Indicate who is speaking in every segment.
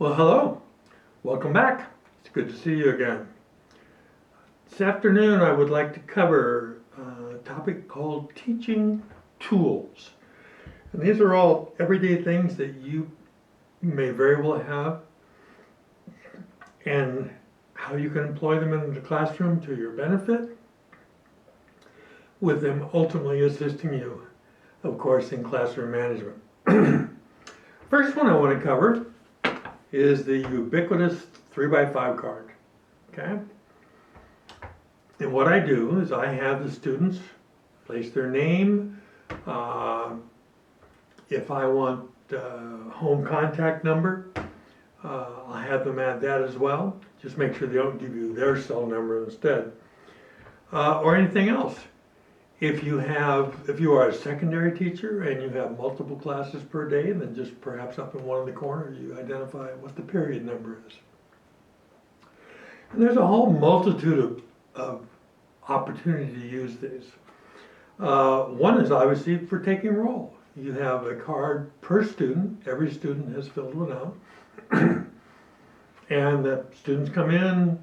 Speaker 1: Well, hello. Welcome back. It's good to see you again. This afternoon, I would like to cover a topic called teaching tools. And these are all everyday things that you may very well have and how you can employ them in the classroom to your benefit, with them ultimately assisting you, of course, in classroom management. First one I want to cover is the ubiquitous 3x5 card. Okay? And what I do is I have the students place their name. If I want home contact number, I'll have them add that as well. Just make sure they don't give you their cell number instead. Or anything else. If you are a secondary teacher and you have multiple classes per day, then just perhaps up in one of the corners you identify what the period number is. And there's a whole multitude of opportunity to use these. One is obviously for taking roll. You have a card per student. Every student has filled one out. And the students come in,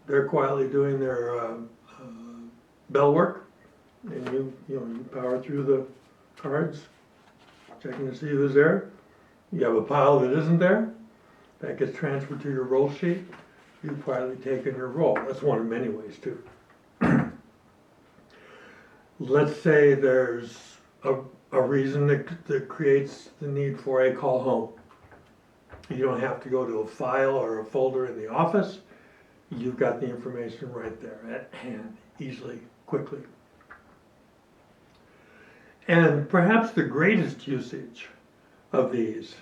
Speaker 1: they're quietly doing their bell work. And you power through the cards, checking to see who's there. You have a pile that isn't there. That gets transferred to your roll sheet. You quietly take in your roll. That's one of many ways too. Let's say there's a reason that creates the need for a call home. You don't have to go to a file or a folder in the office. You've got the information right there at hand, easily, quickly. And perhaps the greatest usage of these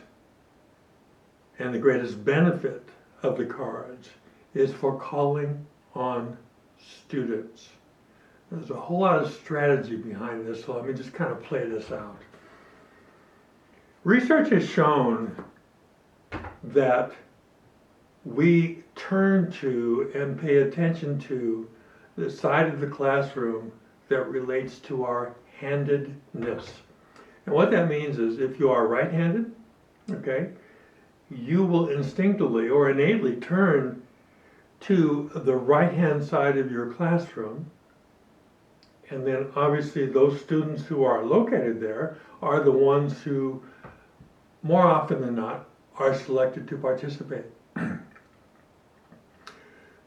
Speaker 1: and the greatest benefit of the cards is for calling on students. There's a whole lot of strategy behind this, so let me just kind of play this out. Research has shown that we turn to and pay attention to the side of the classroom that relates to our handedness. And what that means is if you are right-handed, okay, you will instinctively or innately turn to the right-hand side of your classroom. And then obviously those students who are located there are the ones who, more often than not, are selected to participate.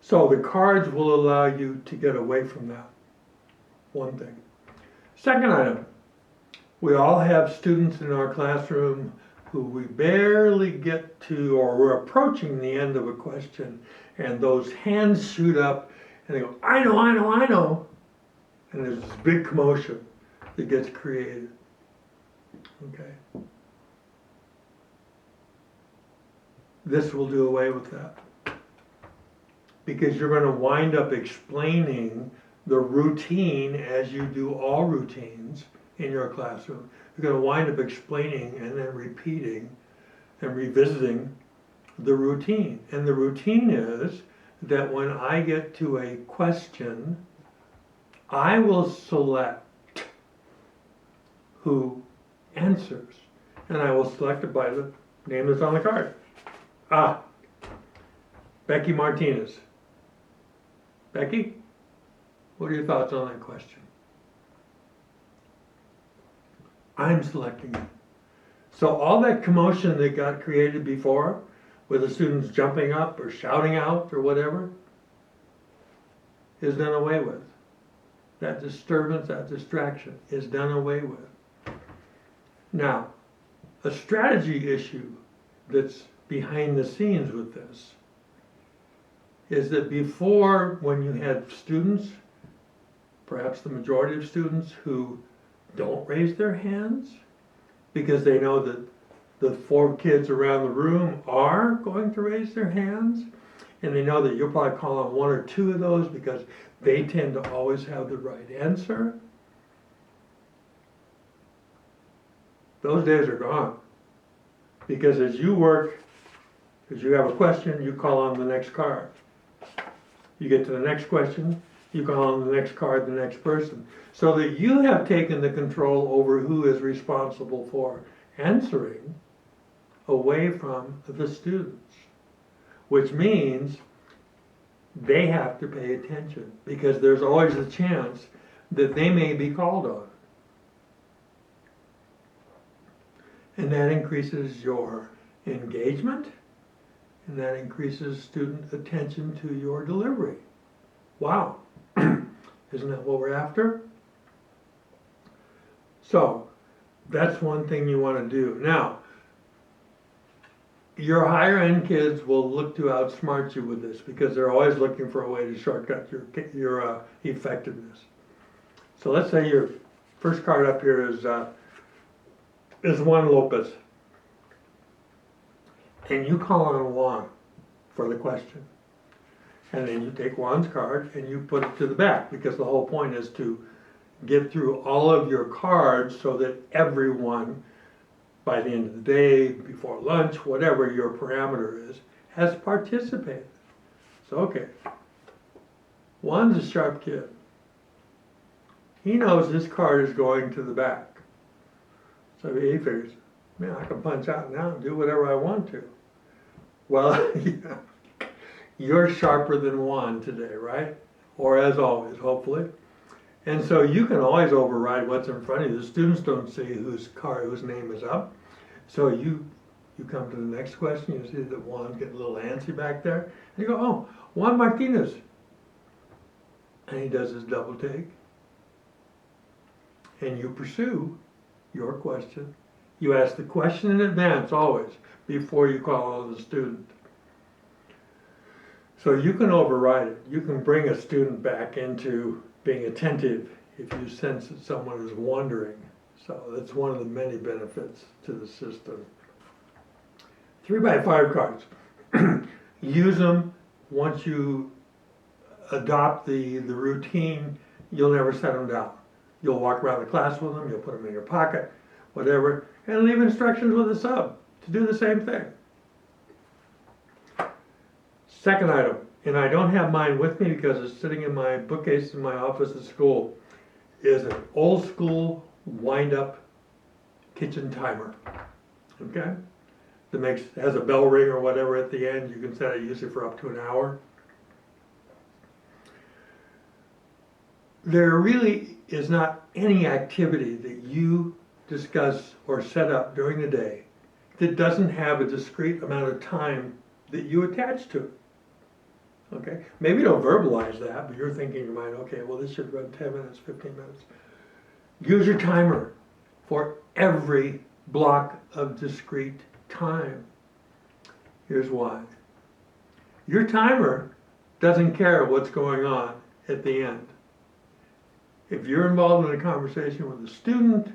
Speaker 1: So the cards will allow you to get away from that. One thing. Second item, we all have students in our classroom who we barely get to, or we're approaching the end of a question, and those hands shoot up, and they go, I know, I know, I know. And there's this big commotion that gets created. Okay? This will do away with that. Because you're going to wind up explaining the routine, as you do all routines in your classroom. You're going to wind up explaining and then repeating and revisiting the routine. And the routine is that when I get to a question, I will select who answers. And I will select it by the name that's on the card. Becky Martinez. Becky? What are your thoughts on that question? I'm selecting it. So all that commotion that got created before, with the students jumping up or shouting out or whatever, is done away with. That disturbance, that distraction is done away with. Now, a strategy issue that's behind the scenes with this is that before, when you had students, perhaps the majority of students who don't raise their hands because they know that the 4 kids around the room are going to raise their hands, and they know that you'll probably call on 1 or 2 of those because they tend to always have the right answer. Those days are gone. Because as you work, as you have a question, you call on the next card. You get to the next question, you call on the next card, the next person, so that you have taken the control over who is responsible for answering away from the students. which means they have to pay attention because there's always a chance that they may be called on. And that increases your engagement, and that increases student attention to your delivery. Wow, isn't that what we're after? So, that's one thing you want to do. Now, your higher end kids will look to outsmart you with this because they're always looking for a way to shortcut your effectiveness. So let's say your first card up here is Juan Lopez, and you call on Juan for the question, and then you take Juan's card and you put it to the back because the whole point is to get through all of your cards so that everyone, by the end of the day, before lunch, whatever your parameter is, has participated. So, okay, Juan's a sharp kid. He knows this card is going to the back. So he figures, man, I can punch out now and do whatever I want to. Well, you're sharper than Juan today, right? Or as always, hopefully. And so you can always override what's in front of you. The students don't see whose name is up. So you come to the next question, you see that Juan's getting a little antsy back there. And you go, oh, Juan Martinez. And he does his double take. And you pursue your question. You ask the question in advance always, before you call on the student. So you can override it. You can bring a student back into being attentive if you sense that someone is wondering. So that's one of the many benefits to the system. 3x5 cards. Use them once you adopt the routine. You'll never set them down. You'll walk around the class with them, you'll put them in your pocket, whatever, and leave instructions with a sub to do the same thing. Second item, and I don't have mine with me because it's sitting in my bookcase in my office at school, is an old school wind-up kitchen timer. Okay? That has a bell ring or whatever at the end. You can set it usually for up to an hour. There really is not any activity that you discuss or set up during the day that doesn't have a discrete amount of time that you attach to it. Okay? Maybe you don't verbalize that, but you're thinking in your mind, okay, well, this should run 10 minutes, 15 minutes. Use your timer for every block of discrete time. Here's why. Your timer doesn't care what's going on at the end. If you're involved in a conversation with a student,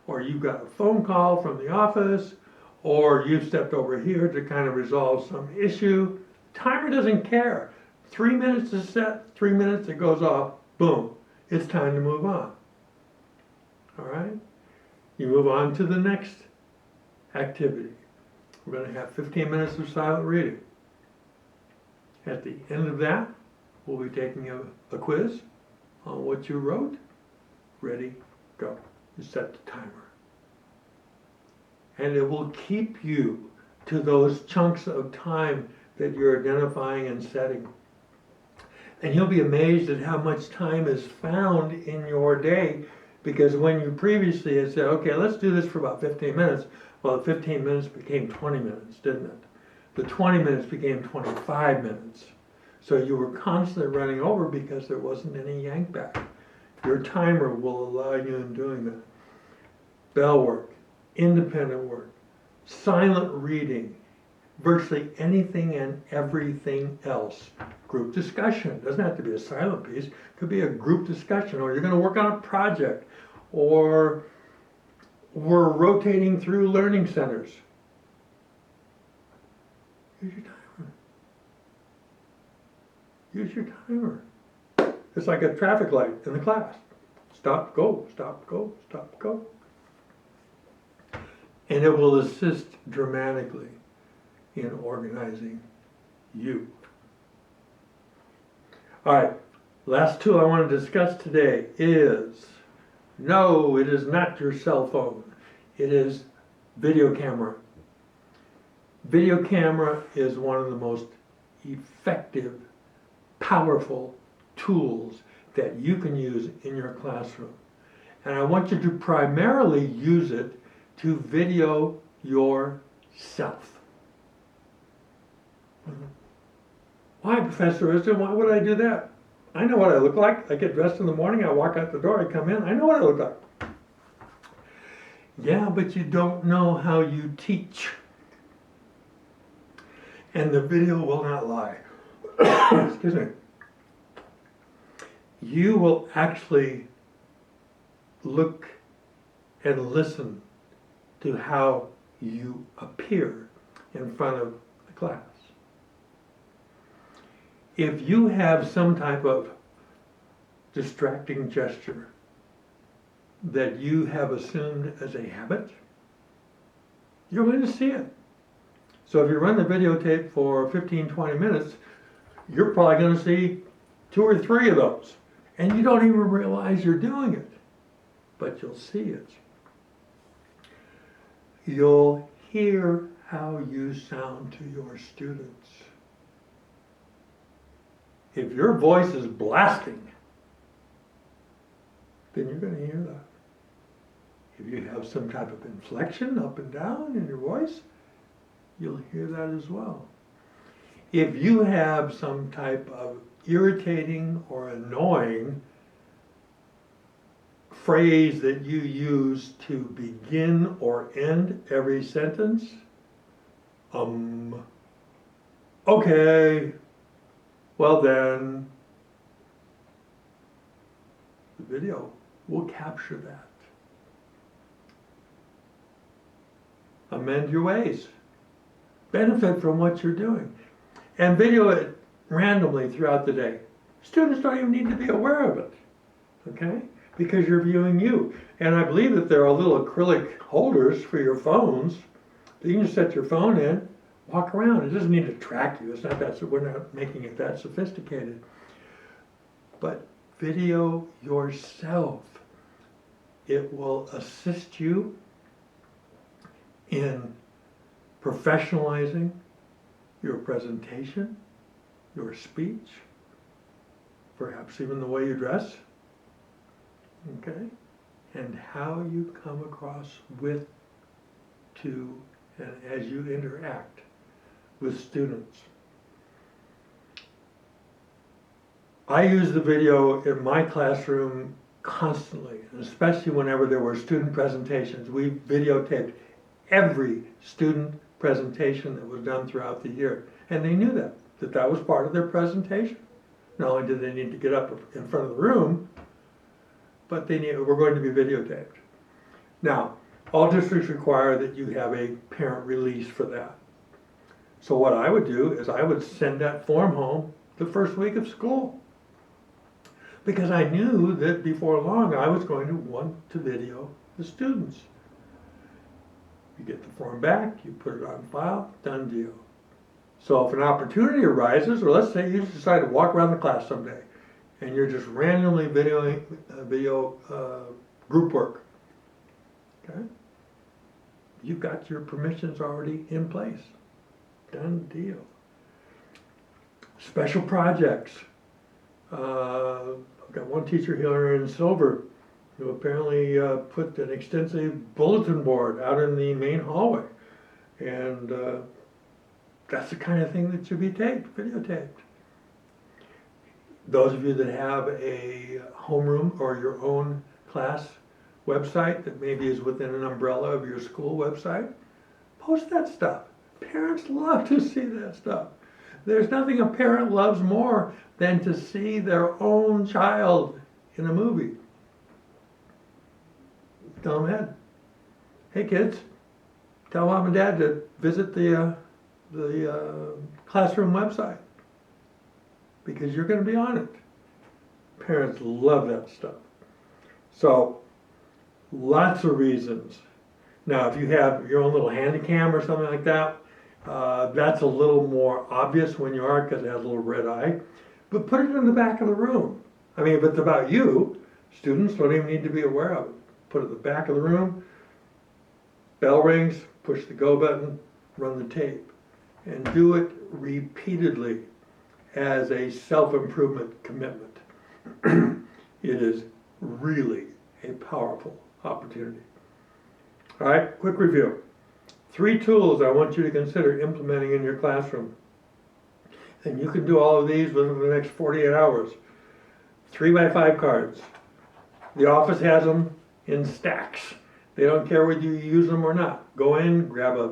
Speaker 1: or you've got a phone call from the office, or you've stepped over here to kind of resolve some issue, timer doesn't care. 3 minutes is set, 3 minutes it goes off, boom, it's time to move on. All right? You move on to the next activity. We're going to have 15 minutes of silent reading. At the end of that, we'll be taking a quiz on what you wrote. Ready, go. You set the timer. And it will keep you to those chunks of time that you're identifying and setting. And you'll be amazed at how much time is found in your day, because when you previously had said, okay, let's do this for about 15 minutes, well, the 15 minutes became 20 minutes, didn't it? The 20 minutes became 25 minutes. So you were constantly running over because there wasn't any yank back. Your timer will allow you in doing that. Bell work, independent work, silent reading, virtually anything and everything else. Group discussion, doesn't have to be a silent piece, it could be a group discussion, or you're going to work on a project, or we're rotating through learning centers. Use your timer. Use your timer. It's like a traffic light in the class. Stop, go, stop, go, stop, go. And it will assist dramatically in organizing you. All right, last tool I want to discuss today is, no, it is not your cell phone. It is video camera. Video camera is one of the most effective, powerful tools that you can use in your classroom. And I want you to primarily use it to video yourself. Why, Professor Risden? Why would I do that? I know what I look like. I get dressed in the morning, I walk out the door, I come in, I know what I look like. Yeah, but you don't know how you teach. And the video will not lie. Excuse me. You will actually look and listen to how you appear in front of the class. If you have some type of distracting gesture that you have assumed as a habit, you're going to see it. So if you run the videotape for 15, 20 minutes, you're probably going to see 2 or 3 of those. And you don't even realize you're doing it, but you'll see it. You'll hear how you sound to your students. If your voice is blasting, then you're going to hear that. If you have some type of inflection up and down in your voice, you'll hear that as well. If you have some type of irritating or annoying phrase that you use to begin or end every sentence, okay, well then, the video will capture that. Amend your ways. Benefit from what you're doing. And video it randomly throughout the day. Students don't even need to be aware of it, okay? Because you're viewing you. And I believe that there are little acrylic holders for your phones. You can just set your phone in, walk around. It doesn't need to track you. It's not that, we're not making it that sophisticated. But video yourself. It will assist you in professionalizing your presentation, your speech, perhaps even the way you dress, okay? And how you come across with, to, and as you interact with students. I use the video in my classroom constantly, and especially whenever there were student presentations. We videotaped every student presentation that was done throughout the year. And they knew that was part of their presentation. Not only did they need to get up in front of the room, but they were going to be videotaped. Now, all districts require that you have a parent release for that. So what I would do is I would send that form home the first week of school. Because I knew that before long I was going to want to video the students. You get the form back, you put it on file, done deal. So if an opportunity arises, or let's say you decide to walk around the class someday, and you're just randomly videoing group work, okay? You've got your permissions already in place. Done deal. Special projects. I've got one teacher here in Silver who apparently put an extensive bulletin board out in the main hallway. And that's the kind of thing that should be videotaped. Those of you that have a homeroom or your own class website that maybe is within an umbrella of your school website, post that stuff. Parents love to see that stuff. There's nothing a parent loves more than to see their own child in a movie. Tell them, Ed, hey kids, tell mom and dad to visit the classroom website because you're going to be on it. Parents love that stuff. So, lots of reasons. Now, if you have your own little handy cam or something like that, that's a little more obvious when you are because it has a little red eye. But put it in the back of the room. I mean, if it's about you, students don't even need to be aware of it. Put it in the back of the room, bell rings, push the go button, run the tape. And do it repeatedly. as a self-improvement commitment. It is really a powerful opportunity. All right, quick review. 3 tools I want you to consider implementing in your classroom. And you can do all of these within the next 48 hours. 3x5 cards. The office has them in stacks. They don't care whether you use them or not. Go in, grab a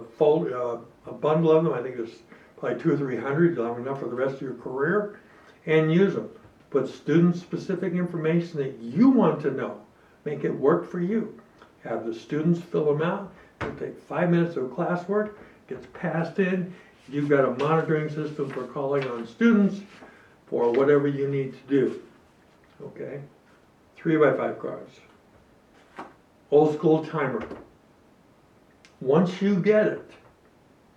Speaker 1: bundle of them. I think there's probably 200 or 300. You'll have enough for the rest of your career, and use them. Put student-specific information that you want to know. Make it work for you. Have the students fill them out. It'll take 5 minutes of classwork. Gets passed in. You've got a monitoring system for calling on students for whatever you need to do. Okay? 3x5 cards. Old school timer. Once you get it,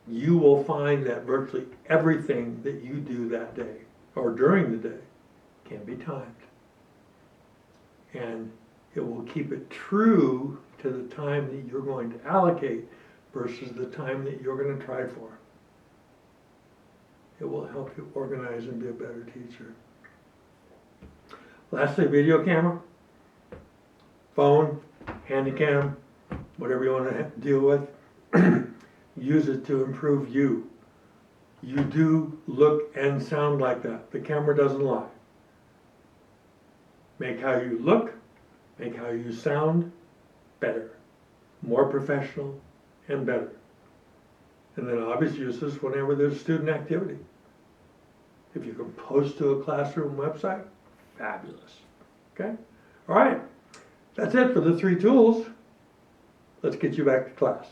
Speaker 1: you will find that virtually everything that you do that day or during the day can be timed. And it will keep it true to the time that you're going to allocate versus the time that you're going to try for. It will help you organize and be a better teacher. Lastly, video camera, phone, handycam, whatever you want to deal with. Use it to improve you. You do look and sound like that. The camera doesn't lie. Make how you look, make how you sound better, more professional and better. And then obvious uses whenever there's student activity. If you can post to a classroom website, fabulous. Okay? All right. That's it for the 3 tools. Let's get you back to class.